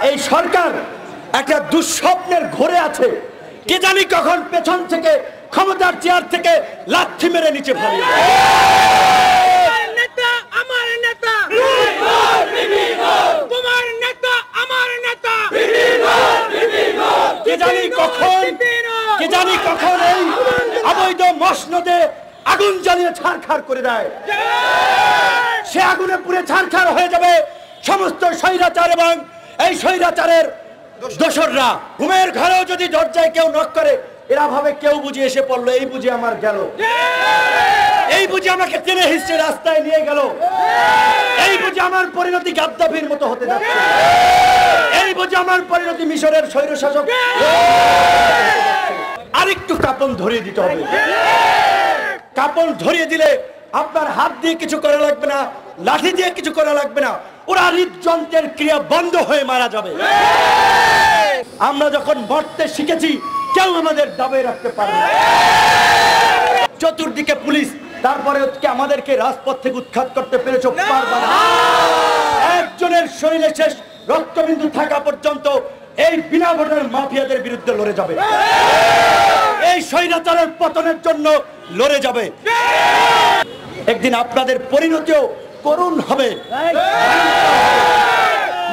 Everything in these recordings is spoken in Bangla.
এই সরকার একটা দুঃস্বপ্নের ঘোরে আছে। কে জানি কখন পেছন থেকে ক্ষমতার চেয়ার থেকে লাথি মেরে নিচে ফেলে। কে জানি কখন এই অবৈধ মসনদে আগুন জ্বালিয়ে ছারখার করে দেয়। সে আগুনে পুড়ে ছারখার হয়ে যাবে সমস্ত স্বৈরাচার এবং এই স্বৈরাচারের দোসররা। ঘুমের ঘরেও যদি দরজায় কেউ নক করে, এরা ভাবে কেউ বুঝি এসে পড়লো, এই বুঝি আমার গেল, এই বুঝি আমাকে টেনে হিসেবে রাস্তায় নিয়ে গেল, এই বুঝি আমার পরিণতি গাদ্দাফির মতো হতে যাচ্ছে, এই বুঝি আমার পরিণতি মিশরের স্বৈরশাসক। আরেকটু কাপন ধরিয়ে দিতে হবে। কাপন ধরিয়ে দিলে আপনার হাত দিয়ে কিছু করা লাগবে না, লাঠি দিয়ে কিছু করা লাগবে না, ওরা হৃদযন্ত্রের ক্রিয়া বন্ধ হয়ে মারা যাবে। আমরা যখন মরতে শিখেছি, কেউ আমাদের দাবে রাখতে পারবে না। চতুর্দিকে পুলিশ, তারপরে আমাদেরকে রাজপথ থেকে উৎখাত করতে পেরেছ পারবে না। একজনের শরীরে শেষ রক্তবিন্দু থাকা পর্যন্ত এই বিনা ভোটের মাফিয়াদের বিরুদ্ধে লড়ে যাবে, এই স্বৈরাচারের পতনের জন্য লড়ে যাবে। একদিন আপনাদের পরিণতিও করুণ হবে।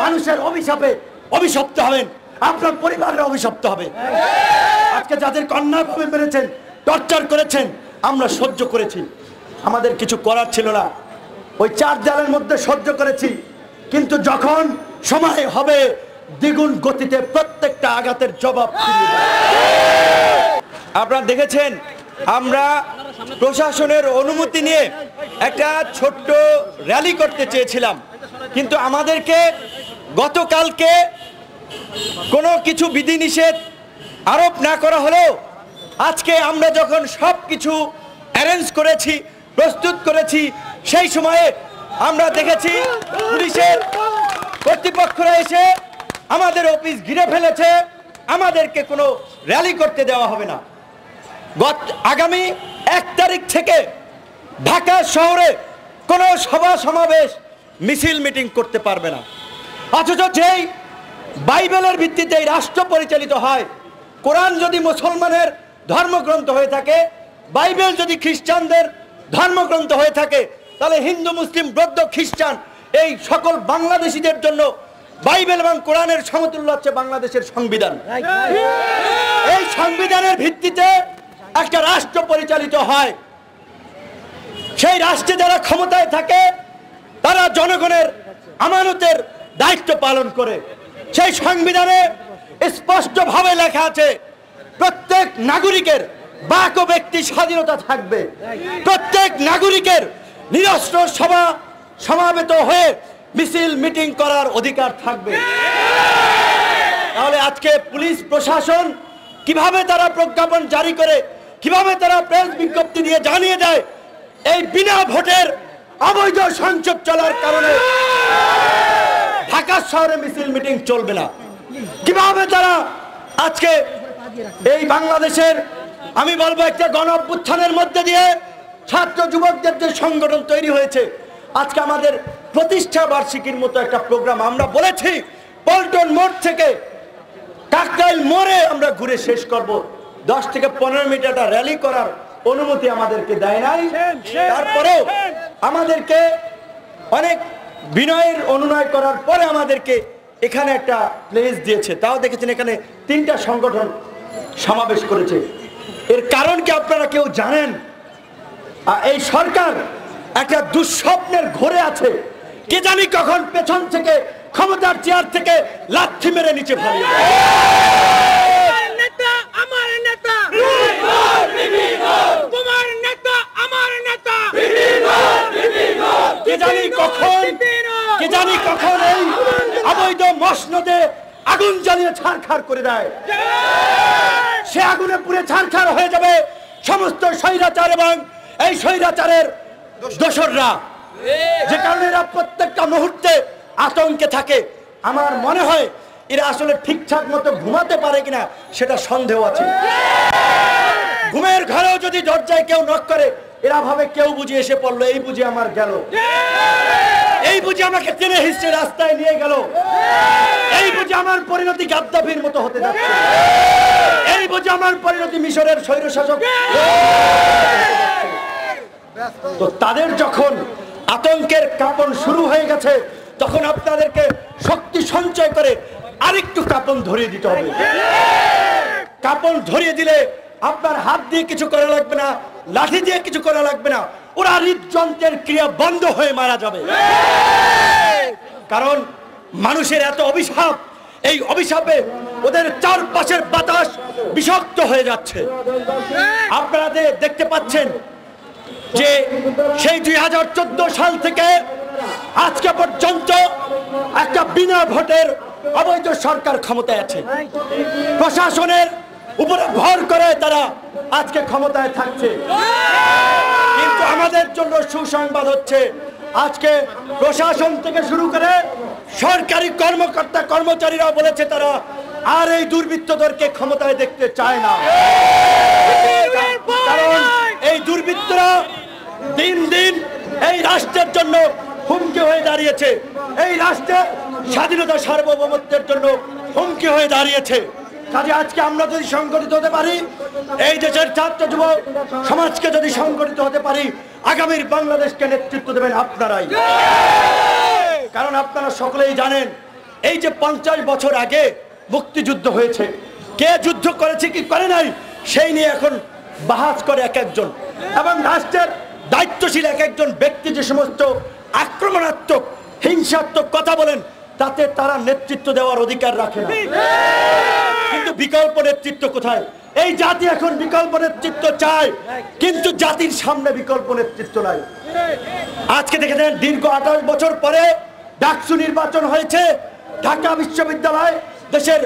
মানুষের অভিশাপে অভিশপ্ত হবেন, আপনার পরিবারের অভিশপ্ত হবে। আজকে যাদের কন্যাভাবে মেরেছেন, টর্চার করেছেন, আমরা সহ্য করেছি, আমাদের কিছু করার ছিল না, ওই চার দেয়ালের মধ্যে সহ্য করেছি। কিন্তু যখন সময় হবে, দ্বিগুণ গতিতে প্রত্যেকটা আঘাতের জবাব ফিরিয়ে দেব। আপনারা দেখেছেন, আমরা প্রশাসনের অনুমতি নিয়ে একটা ছোট্ট র্যালি করতে চেয়েছিলাম, কিন্তু আমাদেরকে গতকালকে কোনো কিছু বিধিনিষেধ আরোপ না করা হলেও আজকে আমরা যখন সব কিছু অ্যারেঞ্জ করেছি, প্রস্তুত করেছি, সেই সময়ে আমরা দেখেছি পুলিশের কর্তৃপক্ষরা এসে আমাদের অফিস ঘিরে ফেলেছে। আমাদেরকে কোনো র্যালি করতে দেওয়া হবে না। আগামী 1 তারিখ থেকে ঢাকা শহরে কোনো সভা সমাবেশ মিছিল মিটিং করতে পারবে না। অথচ যেই বাইবেলের ভিত্তিতে এই রাষ্ট্র পরিচালিত হয়, কোরআন যদি মুসলমানের ধর্মগ্রন্থ হয়ে থাকে, বাইবেল যদি খ্রিস্টানদের ধর্মগ্রন্থ হয়ে থাকে, তাহলে হিন্দু, মুসলিম, বৌদ্ধ, খ্রিস্টান এই সকল বাংলাদেশিদের জন্য বাইবেল এবং কোরআনের সমতুল্য হচ্ছে বাংলাদেশের সংবিধান। এই সংবিধানের ভিত্তিতে একটা রাষ্ট্র পরিচালিত হয়। সেই রাষ্ট্রে যারা ক্ষমতায় থাকে, তারা জনগণের আমানতের দায়িত্ব পালন করে। সেই সংবিধানে স্পষ্টভাবে লেখা আছে, প্রত্যেক নাগরিকের বাক ও ব্যক্তি স্বাধীনতা থাকবে, প্রত্যেক নাগরিকের নিরস্ত্র সভা সমাবেত হয়ে মিছিল মিটিং করার অধিকার থাকবে। তাহলে আজকে পুলিশ প্রশাসন কিভাবে তারা প্রজ্ঞাপন জারি করে, কিভাবে তারা প্রেস বিজ্ঞপ্তি দিয়ে জানিয়ে দেয় এই বিনা ভোটের অবৈধ সংসদ চলার কারণে ঢাকা শহরে মিছিল মিটিং চলবে না, কিভাবে তারা আজকে এই বাংলাদেশের, আমি বলবো, একটা গণ অভ্যুত্থানের মধ্যে দিয়ে ছাত্র যুবকদের যে সংগঠন তৈরি হয়েছে, আজকে আমাদের প্রতিষ্ঠা বার্ষিকীর মতো একটা প্রোগ্রাম আমরা বলেছি পল্টন মোড় থেকে কাকরাইল মোড়ে আমরা ঘুরে শেষ করব। 10 থেকে 15 মিনিট একটা র্যালি করার অনুমতি আমাদেরকে দেয় নাই। তারপরেও আমাদেরকে অনেক বিনয়ের অনুনয় করার পরে আমাদেরকে এখানে একটা প্লেস দিয়েছে। তাও দেখেছেন এখানে 3টা সংগঠন সমাবেশ করেছে। এর কারণ কি আপনারা কেউ জানেন? এই সরকার একটা দুঃস্বপ্নের ঘোরে আছে। কে জানি কখন পেছন থেকে ক্ষমতার চেয়ার থেকে লাথি মেরে নিচে ফেলে। কে জানি কখন এই অবৈধ মসনদে আগুন জ্বালিয়ে ছারখার করে দেয়। সে আগুনে পুড়ে ছারখার হয়ে যাবে সমস্ত স্বৈরাচার এবং এই স্বৈরাচারের দোসররা, যে কারণে এরা প্রত্যেকটা মুহূর্তে আতঙ্কে থাকে। আমার মনে হয় এরা আসলে ঠিকঠাক মতো ঘুমাতে পারে কিনা সেটা সন্দেহ আছে। ঘুমের ঘরেও যদি দরজায় কেউ নক করে, এরা ভাবে কেউ বুঝি এসে পড়লো, এই বুঝি আমার গেল, এই বুঝি আমাকে টেনে হিসেবে রাস্তায় নিয়ে গেল, এই বুঝি আমার পরিণতি গাদ্দাফির মতো হতে যাচ্ছে, এই বুঝি আমার পরিণতি মিশরের স্বৈরশাসক। তো তাদের যখন আতঙ্কের কাঁপন শুরু হয়ে গেছে, তখন আপনাদেরকে শক্তি সঞ্চয় করে আরেকটু কাঁপন ধরিয়ে দিতে হবে। কাঁপন ধরিয়ে দিলে আপনার হাত দিয়ে কিছু করা লাগবে না, লাঠি দিয়ে কিছু করা লাগবে না, ওরা হৃদযন্ত্রের ক্রিয়া বন্ধ হয়ে মারা যাবে। কারণ মানুষের এত অভিশাপ, এই অভিশাপে ওদের চারপাশের বাতাস বিষাক্ত হয়ে যাচ্ছে। আপনারা দেখতে পাচ্ছেন যে সেই 2014 সাল থেকে আজকে পর্যন্ত একটা বিনা ভোটের অবৈধ সরকার ক্ষমতায় আছে। প্রশাসনের উপরে ভর করে তারা আজকে ক্ষমতায় থাকছে। কিন্তু আমাদের জন্য সুসংবাদ হচ্ছে, আজকে প্রশাসন থেকে শুরু করে সরকারি কর্মকর্তা কর্মচারীরা বলেছে তারা আর এই দুর্বৃত্তদেরকে ক্ষমতায় দেখতে চায় না। কারণ এই দুর্বৃত্তরা দিন দিন এই রাষ্ট্রের জন্য হুমকি হয়ে দাঁড়িয়েছে, এই রাষ্ট্রের স্বাধীনতা সার্বভৌমত্বের জন্য হুমকি হয়ে দাঁড়িয়েছে। কাজে আজকে আমরা যদি সংগঠিত হতে পারি, এই দেশের ছাত্র যুব সমাজকে যদি সংগঠিত হতে পারি, আগামীর বাংলাদেশকে নেতৃত্ব দেবেন আপনারাই। কারণ আপনারা সকলেই জানেন, এই যে 50 বছর আগে মুক্তিযুদ্ধ হয়েছে, কে যুদ্ধ করেছে কি করে নাই সেই নিয়ে এখন বাহাস করে এক একজন, এবং রাষ্ট্রের দায়িত্বশীল এক একজন ব্যক্তি যে সমস্ত আক্রমণাত্মক হিংসাত্মক কথা বলেন, তাতে তারা নেতৃত্ব দেওয়ার অধিকার রাখে না। কিন্তু বিকল্প নেতৃত্ব কোথায়? এই জাতি এখন বিকল্প নেতৃত্ব চায়, কিন্তু জাতির সামনে বিকল্প নেতৃত্ব নাই। আজকে দেখেছেন দীর্ঘ 28 বছর পরে ডাকসু নির্বাচন হয়েছে। ঢাকা বিশ্ববিদ্যালয় দেশের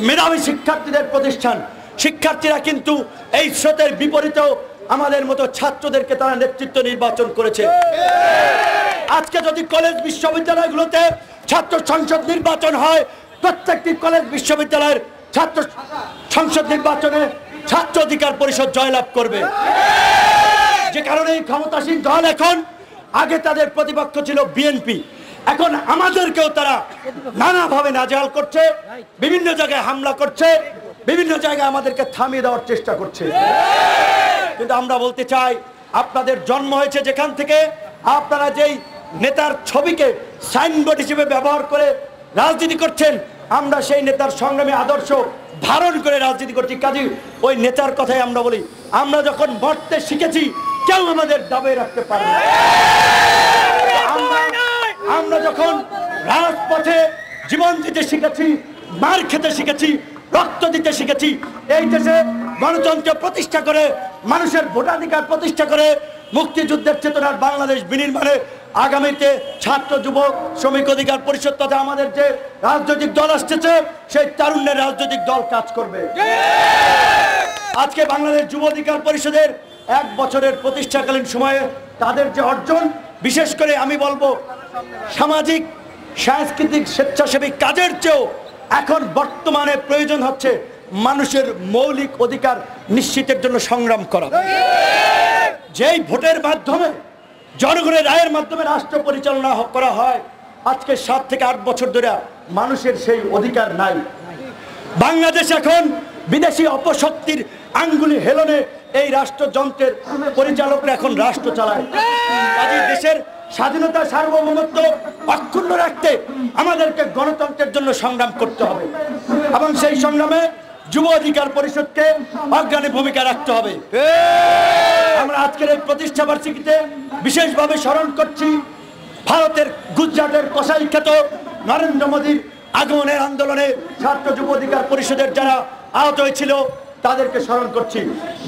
মেধাবী শিক্ষার্থীদের প্রতিষ্ঠান, শিক্ষার্থীরা কিন্তু এই স্রোতের বিপরীতেও আমাদের মতো ছাত্রদেরকে তারা নেতৃত্ব নির্বাচন করেছে। আজকে যদি কলেজ বিশ্ববিদ্যালয়গুলোতে ছাত্র সংসদ নির্বাচন হয়, প্রত্যেকটি কলেজ বিশ্ববিদ্যালয়ের ছাত্র সংসদ নির্বাচনে ছাত্র অধিকার পরিষদ জয়লাভ করবে। যে কারণে ক্ষমতাসীন দল এখন, আগে তাদের প্রতিপক্ষ ছিল বিএনপি, এখন আমাদেরকেও তারা নানাভাবে নাজেহাল করছে, বিভিন্ন জায়গায় হামলা করছে, বিভিন্ন জায়গায় আমাদেরকে থামিয়ে দেওয়ার চেষ্টা করছে। কিন্তু আমরা বলতে চাই, আপনাদের জন্ম হয়েছে যেখান থেকে আপনারা যেই নেতার ছবিকে সাইনবোর্ড হিসেবে ব্যবহার করে রাজনীতি করছেন, আমরা সেই নেতার সংগ্রামী আদর্শ ধারণ করে রাজনীতি করছি। কাজী ওই নেতার কথাই আমরা বলি, আমরা যখন মরতে শিখেছি কেউ আমাদের দাবিয়ে রাখতে পারে না। আমরা যখন রাজপথে জীবন দিতে শিখেছি, মার খেতে শিখেছি, রক্ত দিতে শিখেছি, এই দেশে গণতন্ত্র প্রতিষ্ঠা করে, মানুষের ভোটাধিকার প্রতিষ্ঠা করে, মুক্তিযুদ্ধের চেতনার বাংলাদেশ বিনির্মাণে আগামীতে ছাত্র যুব শ্রমিক অধিকার পরিষদ তথা আমাদের যে রাজনৈতিক দল আসতেছে, সেই তারুণ্যের রাজনৈতিক দল কাজ করবে। আজকে বাংলাদেশ যুব অধিকার পরিষদের 1 বছরের প্রতিষ্ঠাকালীন সময়ে তাদের যে অর্জন, বিশেষ করে আমি বলবো সামাজিক সাংস্কৃতিক স্বেচ্ছাসেবী কাজের চেয়েও এখন বর্তমানে প্রয়োজন হচ্ছে মানুষের মৌলিক অধিকার নিশ্চিতের জন্য সংগ্রাম করা। যেই ভোটের মাধ্যমে, জনগণের রায়ের মাধ্যমে রাষ্ট্র পরিচালনা করা হয়, আজকে 7 থেকে 8 বছর ধরে মানুষের সেই অধিকার নাই। বাংলাদেশ এখন বিদেশি অপশক্তির আঙ্গুলি হেলনে এই রাষ্ট্রযন্ত্রের পরিচালকরা এখন রাষ্ট্র চালায়। কাজেই দেশের স্বাধীনতা সার্বভৌমত্ব অক্ষুণ্ণ রাখতে আমাদেরকে গণতন্ত্রের জন্য সংগ্রাম করতে হবে, এবং সেই সংগ্রামে যুব অধিকার পরিষদকে অগ্রণী ভূমিকা রাখতে হবে। আমরা আজকের এই প্রতিষ্ঠা বার্ষিকীতে বিশেষভাবে স্মরণ করছি ভারতের গুজরাটের কসাই খ্যাত নরেন্দ্র মোদীর আগমনের আন্দোলনে ছাত্র যুব অধিকার পরিষদের যারা আহত হয়েছিল তাদেরকে স্মরণ করছি।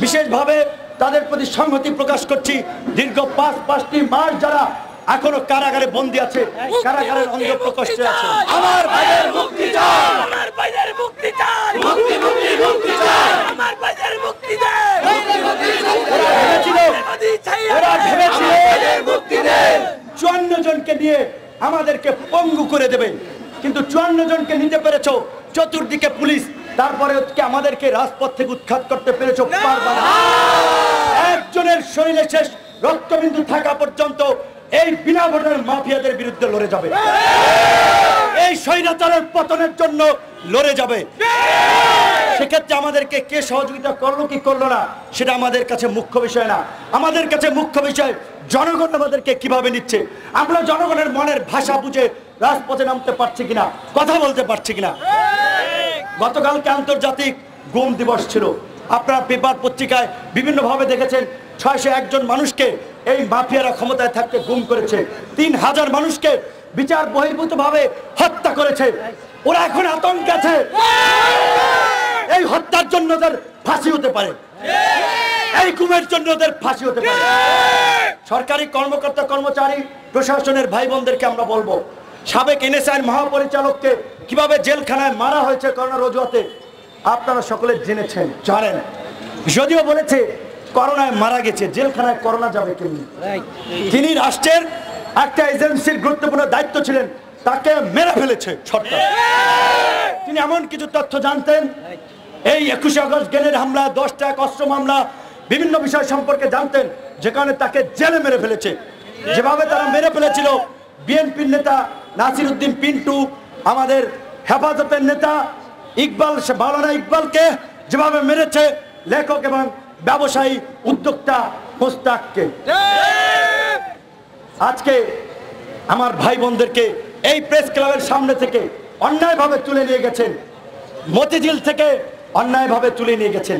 বিশেষভাবে তাদের প্রতি সংহতি প্রকাশ করছি। দীর্ঘ 5টি মাস যারা এখনো কারাগারে বন্দী আছে, কারাগারের অন্ধ প্রকোষ্ঠে আছে, আমার ভাইয়ের মুক্তি চাই, আমার ভাইয়ের মুক্তি চাই, মুক্তি মুক্তি মুক্তি চাই, আমার ভাইয়ের মুক্তি দে, মুক্তি মুক্তি ওরা ভেবেছিল 54 জনকে নিয়ে আমাদেরকে পঙ্গু করে দেবে, কিন্তু 54 জনকে নিতে পেরেছো, চতুর্দিকে পুলিশ, তারপরে আমাদেরকে রাজপথ থেকে উৎখাত করতে পেরেছো পারবা না। একজনের শরীরে শেষ রক্তবিন্দু থাকা পর্যন্ত এই বিনা ভোটের মাফিয়াদের বিরুদ্ধে লড়ে যাবে। এই স্বৈরাচারের পতনের জন্য লড়ে যাবে। সেক্ষেত্রে আমাদেরকে কে সহযোগিতা করলো কি করলো না সেটা আমাদের কাছে মুখ্য বিষয় না। আমাদের কাছে মুখ্য বিষয় জনগণ আমাদেরকে কিভাবে নিচ্ছে, আমরা জনগণের মনের ভাষা বুঝে রাজপথে নামতে পারছি কিনা, কথা বলতে পারছি কিনা। গতকালকে আন্তর্জাতিক গুম দিবস ছিল। আপনারা পেপার পত্রিকায় বিভিন্নভাবে দেখেছেন 601 জন মানুষকে এই মাফিয়ারা ক্ষমতায় থাকতে গুম করেছে, 3000 মানুষকে বিচার বহির্ভূতভাবে হত্যা করেছে। ওরা এখন আতঙ্কে আছে, এই হত্যার জন্য ওদের ফাঁসি হতে পারে, এই গুমের জন্য ওদের ফাঁসি হতে পারে। সরকারি কর্মকর্তা কর্মচারী প্রশাসনের ভাই বোনদেরকে আমরা বলবো, সাবেক এনএসআই মহাপরিচালককে কিভাবে জেলখানায় মারা হয়েছে করোনার অজুহাতে আপনারা সকলে জেনেছেন, জানেন। যদিও বলেছে করোনায় মারা গেছে, জেলখানায় করোনা যাবে কেমনি? তিনি রাষ্ট্রের একটা এজেন্সির গুরুত্বপূর্ণ দায়িত্ব ছিলেন, তাকে মেরে ফেলেছে সরকার। তিনি এমন কিছু তথ্য জানতেন, এই 21শে আগস্ট গ্রেনেড হামলা, 10টা অস্ত্র মামলা, বিভিন্ন বিষয় সম্পর্কে জানতেন, যেখানে তাকে জেলে মেরে ফেলেছে। যেভাবে তারা মেরে ফেলেছিল বিএনপির নেতা নাসির উদ্দিন পিন্টু, আমাদের হেফাজতের নেতা ইকবাল, মাওলানা ইকবালকে যেভাবে মেরেছে, লেখক এবং ব্যবসায়ী উদ্যোক্তা মোস্তাককে। আজকে আমার ভাই বোনদেরকে এই প্রেস ক্লাবের সামনে থেকে অন্যায়ভাবে তুলে নিয়ে গেছেন, মতিঝিল থেকে অন্যায়ভাবে তুলে নিয়ে গেছেন।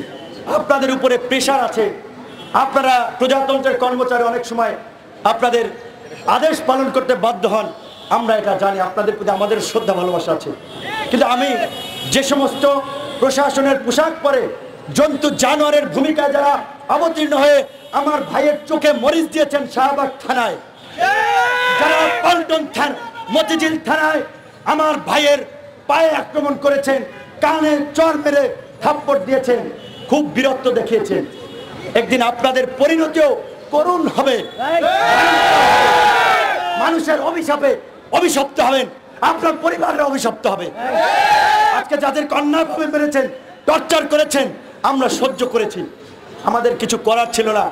আপনাদের উপরে প্রেশার আছে, আপনারা প্রজাতন্ত্রের কর্মচারী, অনেক সময় আপনাদের আদেশ পালন করতে বাধ্য হন, আমরা এটা জানি, আপনাদের প্রতি আমাদের শ্রদ্ধা ভালোবাসা আছে। কিন্তু আমি যে সমস্ত প্রশাসনের পোশাক পরে জন্তু জানোয়ারের ভূমিকায় যারা অবতীর্ণ হয়ে আমার ভাইয়ের চোখে মরিচ দিয়েছেন শাহবাগ থানায়, যারা পল্টন থানা, মতিঝিল থানায় আমার ভাইয়ের পায়ে আক্রমণ করেছেন, কানে চর মেরে থাপ্পড় দিয়েছেন, খুব বীরত্ব দেখিয়েছেন, একদিন আপনাদের পরিণতিও করুণ হবে। মানুষের অভিশাপে অভিশপ্ত হবেন, আপনার পরিবারের অভিশপ্ত হবে। আজকে যাদের অন্যায়ভাবে মেরেছেন, টর্চার করেছেন, আমরা সহ্য করেছি, আমাদের কিছু করার ছিল না,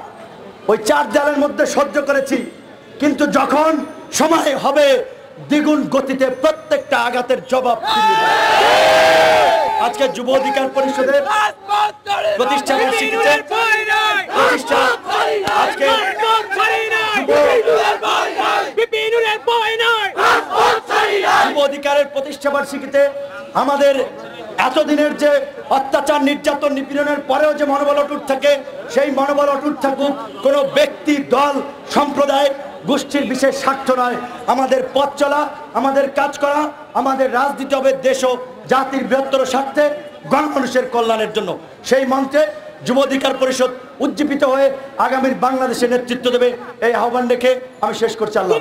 ওই 4 দেয়ালের মধ্যে সহ্য করেছি। কিন্তু যখন সময় হবে দ্বিগুণ গতিতে প্রত্যেকটা আঘাতের জবাব ফিরিয়ে দেব। আজকে যুব অধিকার পরিষদের প্রতিষ্ঠা বার্ষিকীতে যুব অধিকারের প্রতিষ্ঠা বার্ষিকীতে আমাদের এতদিনের যে অত্যাচার, নির্যাতন, নিপীড়নের পরেও যে মনোবল অটুট থাকে, সেই মনোবল অটুট থাকুক। কোনো ব্যক্তি, দল, সম্প্রদায়, গোষ্ঠীর বিশেষ স্বার্থ নয়, আমাদের পথ চলা, আমাদের কাজ করা, আমাদের রাজনীতি হবে দেশ ও জাতির বৃহত্তর স্বার্থে, গণমানুষের কল্যাণের জন্য। সেই মন্ত্রে যুব অধিকার পরিষদ উজ্জীবিত হয়ে আগামীর বাংলাদেশের নেতৃত্ব দেবে, এই আহ্বান রেখে আমি শেষ করছি। আল্লাহ।